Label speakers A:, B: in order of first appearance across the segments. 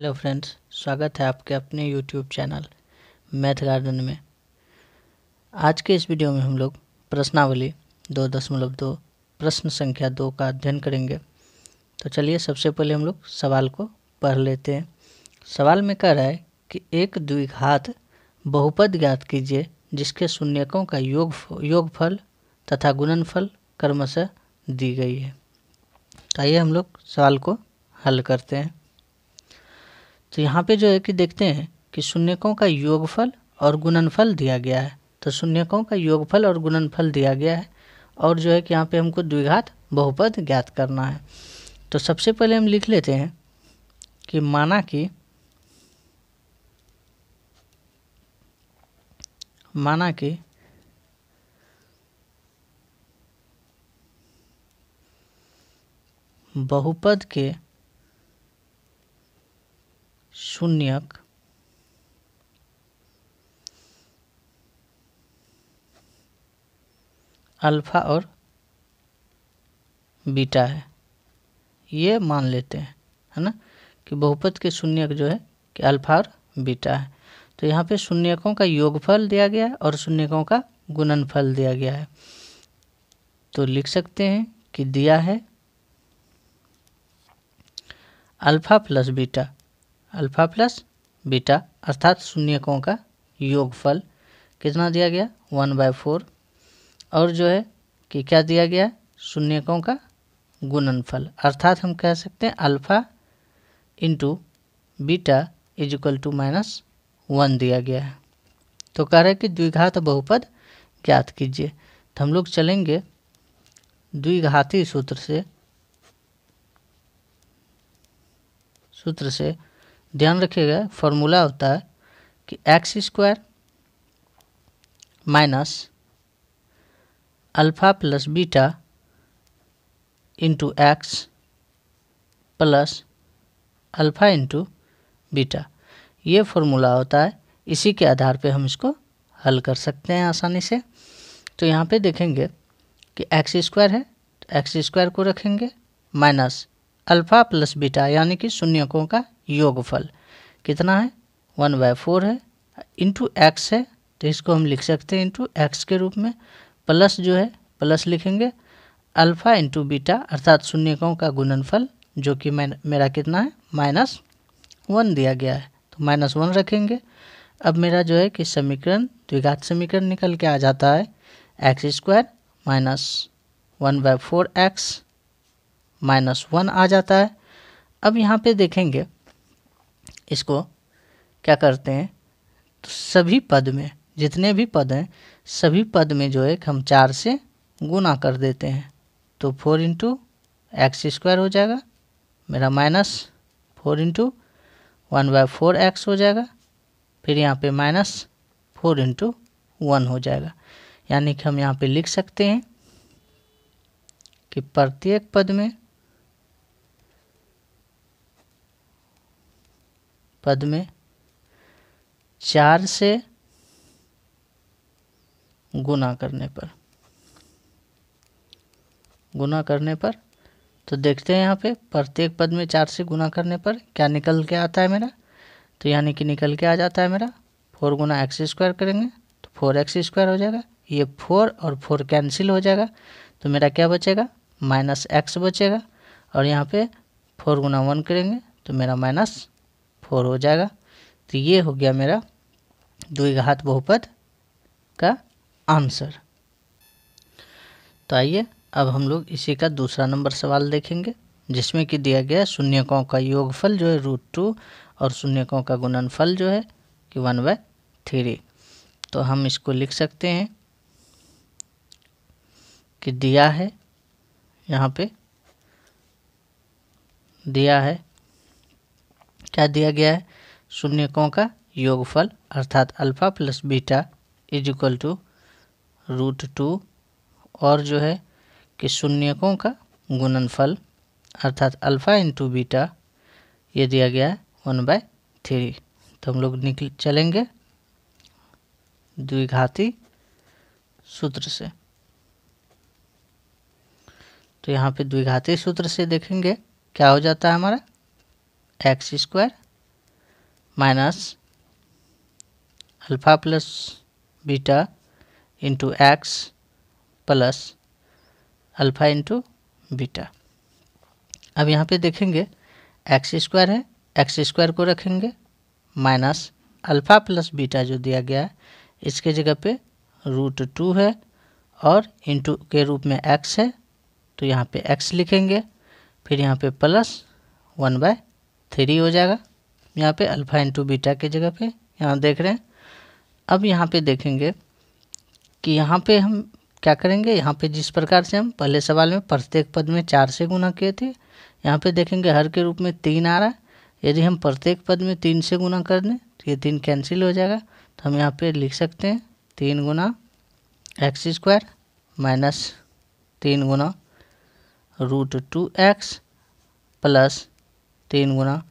A: Hello friends, स्वागत है आपके अपने यूट्यूब चैनल मैथ गार्डन में। आज के इस वीडियो में हम लोग प्रश्नावली 2.2 प्रश्न संख्या 2 का अध्ययन करेंगे। तो चलिए सबसे पहले हम लोग सवाल को पढ़ लेते हैं। सवाल में कह रहा है कि एक द्विघात बहुपद ज्ञात कीजिए जिसके शून्यकों का योगफल तथा गुणनफल क्रमशः दी गई है। तो आइए हम लोग सवाल को हल करते हैं। तो यहाँ पे जो है कि देखते हैं कि शून्यकों का योगफल और गुणनफल दिया गया है। तो शून्यकों का योगफल और गुणनफल दिया गया है और जो है कि यहाँ पे हमको द्विघात बहुपद ज्ञात करना है। तो सबसे पहले हम लिख लेते हैं कि माना कि बहुपद के शून्यक अल्फा और बीटा है, ये मान लेते हैं, है ना, कि बहुपद के शून्यक जो है कि अल्फा और बीटा है। तो यहाँ पे शून्यकों का योगफल दिया गया है और शून्यकों का गुणनफल दिया गया है। तो लिख सकते हैं कि दिया है अल्फा प्लस बीटा अर्थात शून्यकों का योगफल कितना दिया गया 1/4 और जो है कि क्या दिया गया शून्यकों का गुणनफल अर्थात हम कह सकते हैं alpha into beta is equal to -1 दिया गया है। तो कह रहा है कि द्विघात बहुपद ज्ञात कीजिए। तो हम लोग चलेंगे द्विघाती सूत्र से ध्यान रखिएगा, फॉर्मूला होता है कि x² minus alpha plus beta into x plus alpha into beta, ये फॉर्मूला होता है। इसी के आधार पे हम इसको हल कर सकते हैं आसानी से। तो यहाँ पे देखेंगे कि x² है तो x² को रखेंगे माइनस अल्फा प्लस बीटा यानी कि शून्यकों का योगफल कितना है 1/4 है इंटू एक्स है तो इसको हम लिख सकते हैं इंटू एक्स के रूप में, प्लस जो है प्लस लिखेंगे अल्फा इंटू बीटा अर्थात शून्यकों का गुणनफल जो कि मेरा कितना है -1 दिया गया है तो -1 रखेंगे। अब मेरा जो है कि समीकरण द्विघात समीकरण निकल के आ जाता है x² माइनस 1/4x -1 आ जाता है। अब यहाँ पे देखेंगे इसको क्या करते हैं, तो सभी पद में जितने भी पद हैं सभी पद में जो है हम 4 से गुना कर देते हैं। तो 4 इंटू x² हो जाएगा मेरा -4 इंटू 1/4x हो जाएगा, फिर यहाँ पे -4 इंटू 1 हो जाएगा। यानी कि हम यहाँ पे लिख सकते हैं कि प्रत्येक पद में 4 से गुना करने पर तो देखते हैं यहाँ पे प्रत्येक पद में 4 से गुना करने पर क्या निकल के आता है मेरा। तो यानी कि निकल के आ जाता है मेरा 4 गुना x² करेंगे तो 4x² हो जाएगा, ये 4 और 4 कैंसिल हो जाएगा तो मेरा क्या बचेगा -x बचेगा और यहाँ पे 4 गुना 1 करेंगे तो मेरा -4 हो जाएगा। तो ये हो गया मेरा द्विघात बहुपद का आंसर। तो आइए अब हम लोग इसी का दूसरा नंबर सवाल देखेंगे जिसमें कि दिया गया शून्यकों का योगफल जो है √2 और शून्यकों का गुणनफल जो है कि 1/3। तो हम इसको लिख सकते हैं कि दिया है, यहाँ पे दिया है क्या दिया गया है शून्यकों का योगफल अर्थात alpha plus beta is equal to √2 और जो है कि शून्यकों का गुणनफल अर्थात अल्फा इंटू बीटा ये दिया गया है 1/3। तो हम लोग चलेंगे द्विघाती सूत्र से। तो यहाँ पे द्विघाती सूत्र से देखेंगे क्या हो जाता है हमारा x² minus alpha plus beta into x plus alpha into beta. अब यहाँ पे देखेंगे एक्स स्क्वायर है, एक्स स्क्वायर को रखेंगे माइनस अल्फ़ा प्लस बीटा जो दिया गया है इसके जगह पे √2 है और इंटू के रूप में एक्स है तो यहाँ पे एक्स लिखेंगे, फिर यहाँ पे प्लस 1/3 हो जाएगा, यहाँ पे अल्फ़ा इंटू बीटा के जगह पे यहाँ देख रहे हैं। अब यहाँ पे देखेंगे कि यहाँ पे हम क्या करेंगे, यहाँ पे जिस प्रकार से हम पहले सवाल में प्रत्येक पद में 4 से गुना किए थे, यहाँ पे देखेंगे हर के रूप में 3 आ रहा है। यदि हम प्रत्येक पद में 3 से गुना कर दें तो ये 3 कैंसिल हो जाएगा, तो हम यहाँ पे लिख सकते हैं 3 गुना एक्स स्क्वायर माइनस 3 गुना √2x प्लस 3 गुना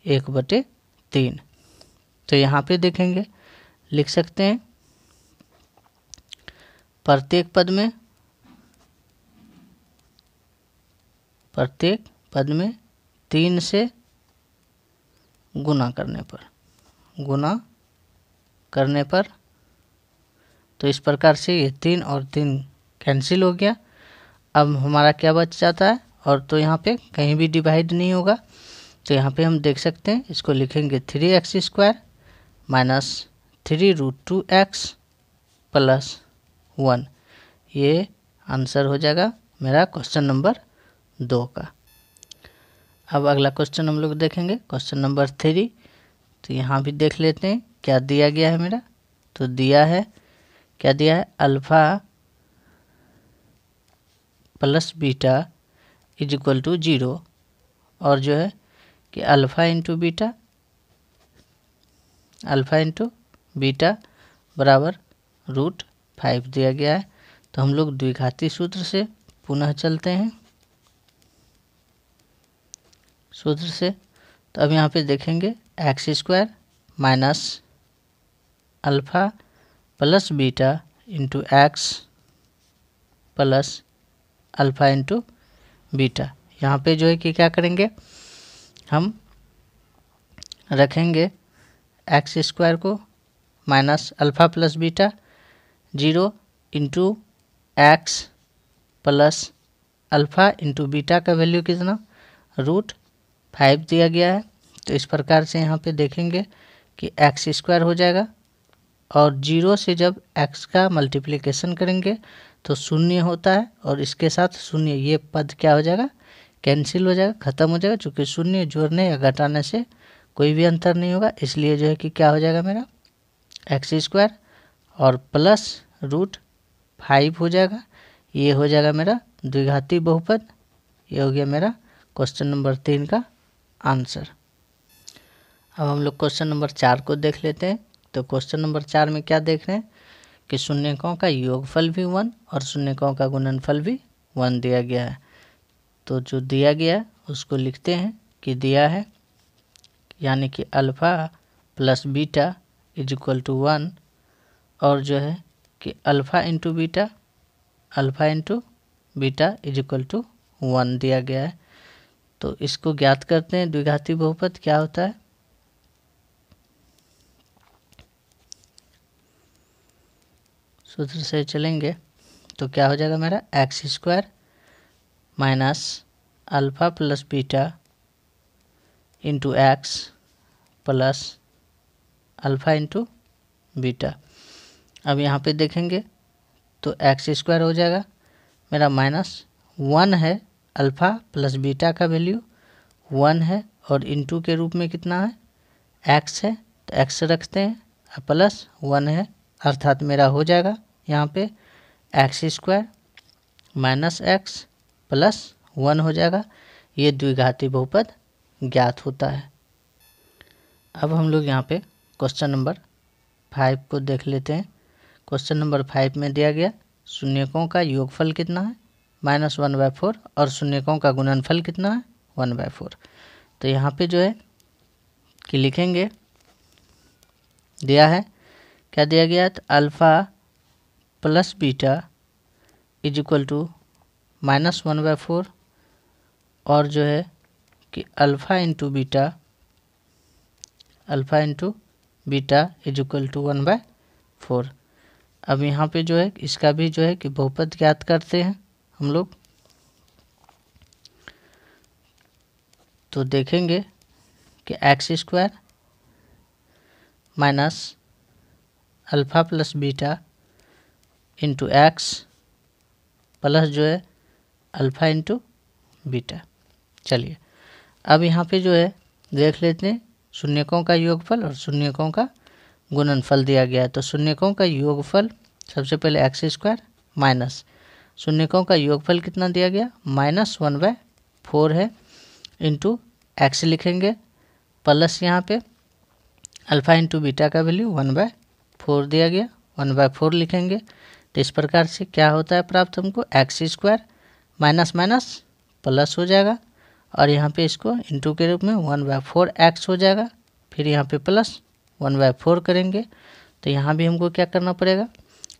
A: 1/3। तो यहाँ पे देखेंगे लिख सकते हैं प्रत्येक पद में 3 से गुना करने पर तो इस प्रकार से ये 3 और 3 कैंसिल हो गया। अब हमारा क्या बच जाता है, और तो यहाँ पे कहीं भी डिवाइड नहीं होगा, तो यहाँ पे हम देख सकते हैं इसको लिखेंगे 3x square minus 3√2x plus 1। ये आंसर हो जाएगा मेरा क्वेश्चन नंबर 2 का। अब अगला क्वेश्चन हम लोग देखेंगे क्वेश्चन नंबर 3। तो यहाँ भी देख लेते हैं क्या दिया गया है मेरा। तो दिया है, क्या दिया है, alpha plus beta is equal to 0 और जो है कि अल्फ़ा इंटू बीटा बराबर √5 दिया गया है। तो हम लोग द्विघाती सूत्र से पुनः चलते हैं सूत्र से। तो अब यहाँ पे देखेंगे x square minus alpha plus beta into x plus alpha into beta. यहाँ पे जो है कि क्या करेंगे, हम रखेंगे एक्स स्क्वायर को minus alpha plus beta 0 into x plus alpha into beta का वैल्यू कितना √5 दिया गया है। तो इस प्रकार से यहाँ पे देखेंगे कि एक्स स्क्वायर हो जाएगा और 0 से जब x का मल्टीप्लिकेशन करेंगे तो 0 होता है और इसके साथ 0 ये पद क्या हो जाएगा, कैंसिल हो जाएगा, ख़त्म हो जाएगा। चूँकि 0 जोड़ने या घटाने से कोई भी अंतर नहीं होगा, इसलिए जो है कि क्या हो जाएगा मेरा एक्स स्क्वायर और प्लस √5 हो जाएगा। ये हो जाएगा मेरा द्विघाती बहुपद। ये हो गया मेरा क्वेश्चन नंबर 3 का आंसर। अब हम लोग क्वेश्चन नंबर 4 को देख लेते हैं। तो क्वेश्चन नंबर 4 में क्या देख रहे हैं कि शून्यकों का योगफल भी 1 और शून्यकों का गुणनफल भी 1 दिया गया है। तो जो दिया गया है उसको लिखते हैं कि दिया है यानी कि alpha plus beta is equal to 1 और जो है कि alpha into beta is equal to 1 दिया गया है। तो इसको ज्ञात करते हैं द्विघाती बहुपद क्या होता है। सूत्र से चलेंगे तो क्या हो जाएगा मेरा x square minus alpha plus beta into x plus alpha into beta. अब यहाँ पे देखेंगे तो एक्स स्क्वायर हो जाएगा मेरा माइनस 1 है, अल्फ़ा प्लस बीटा का वैल्यू 1 है और इंटू के रूप में कितना है एक्स है, तो एक्स रखते हैं प्लस 1 है, अर्थात मेरा हो जाएगा यहाँ पे x square minus x plus 1 हो जाएगा। ये द्विघाती बहुपद ज्ञात होता है। अब हम लोग यहाँ पे क्वेश्चन नंबर 5 को देख लेते हैं। क्वेश्चन नंबर 5 में दिया गया शून्यकों का योगफल कितना है -1/4 और शून्यकों का गुणनफल कितना है 1/4। तो यहाँ पे जो है कि लिखेंगे दिया है, क्या दिया गया है, तो alpha plus beta is equal to -1/4 और जो है कि alpha into beta alpha into beta is equal to 1/4। अब यहाँ पे जो है इसका भी जो है कि बहुपद ज्ञात करते हैं हम लोग। तो देखेंगे कि x square minus alpha plus beta into x plus जो है अल्फ़ा इंटू बीटा। चलिए अब यहाँ पे जो है देख लेते हैं शून्यकों का योगफल और शून्यकों का गुणनफल दिया गया है। तो शून्यकों का योगफल सबसे पहले एक्स स्क्वायर माइनस शून्यकों का योगफल कितना दिया गया -1/4 है इंटू एक्स लिखेंगे प्लस यहाँ पे अल्फ़ा इंटू बीटा का वैल्यू 1/4 दिया गया 1/4 लिखेंगे। तो इस प्रकार से क्या होता है प्राप्त हमको x square minus minus plus हो जाएगा और यहाँ पे इसको इंटू के रूप में 1/4 एक्स हो जाएगा। फिर यहाँ पे प्लस 1/4 करेंगे। तो यहाँ भी हमको क्या करना पड़ेगा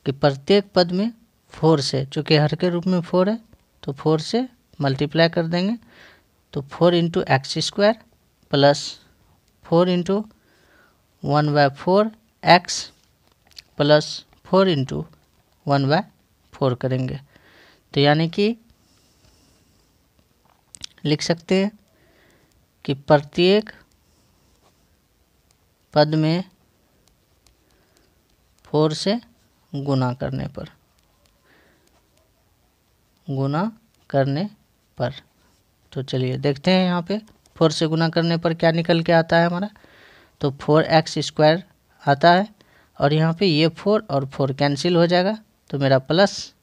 A: कि प्रत्येक पद में 4 से, चूँकि हर के रूप में 4 है तो 4 से मल्टीप्लाई कर देंगे। तो 4 into x square plus 4 into 1/4 x plus 4 into 1/4 करेंगे। तो यानी कि लिख सकते हैं कि प्रत्येक पद में 4 से गुना करने पर तो चलिए देखते हैं यहाँ पे 4 से गुना करने पर क्या निकल के आता है हमारा। तो 4x स्क्वायर आता है और यहाँ पे ये 4 और 4 कैंसिल हो जाएगा तो मेरा प्लस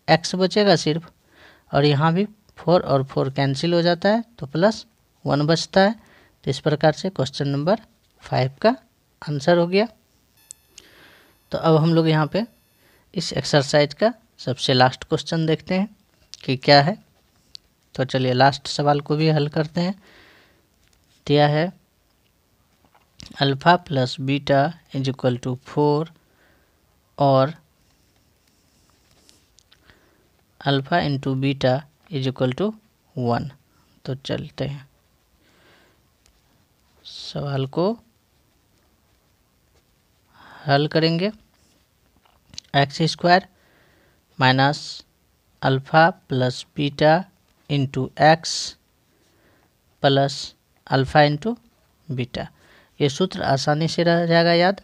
A: x बचेगा सिर्फ, और यहाँ भी 4 और 4 कैंसिल हो जाता है तो प्लस 1 बचता है। तो इस प्रकार से क्वेश्चन नंबर 5 का आंसर हो गया। तो अब हम लोग यहाँ पे इस एक्सरसाइज का सबसे लास्ट क्वेश्चन देखते हैं कि क्या है। तो चलिए लास्ट सवाल को भी हल करते हैं। दिया है alpha plus beta is equal to 4 और alpha into beta is equal to 1। तो चलते हैं सवाल को हल करेंगे। X square minus alpha plus beta into x plus alpha into beta. ये सूत्र आसानी से रह जाएगा याद,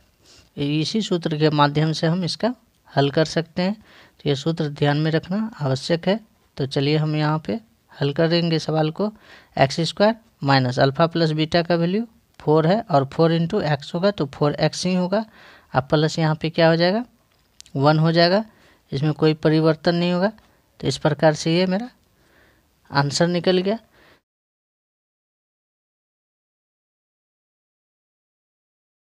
A: इसी सूत्र के माध्यम से हम इसका हल कर सकते हैं। तो ये सूत्र ध्यान में रखना आवश्यक है। तो चलिए हम यहाँ पे हल करेंगे सवाल को। X square minus alpha plus beta का वैल्यू 4 है और 4 इंटू एक्स होगा तो 4x ही होगा। अब प्लस यहाँ पे क्या हो जाएगा 1 हो जाएगा, इसमें कोई परिवर्तन नहीं होगा। तो इस प्रकार से ये मेरा आंसर निकल गया।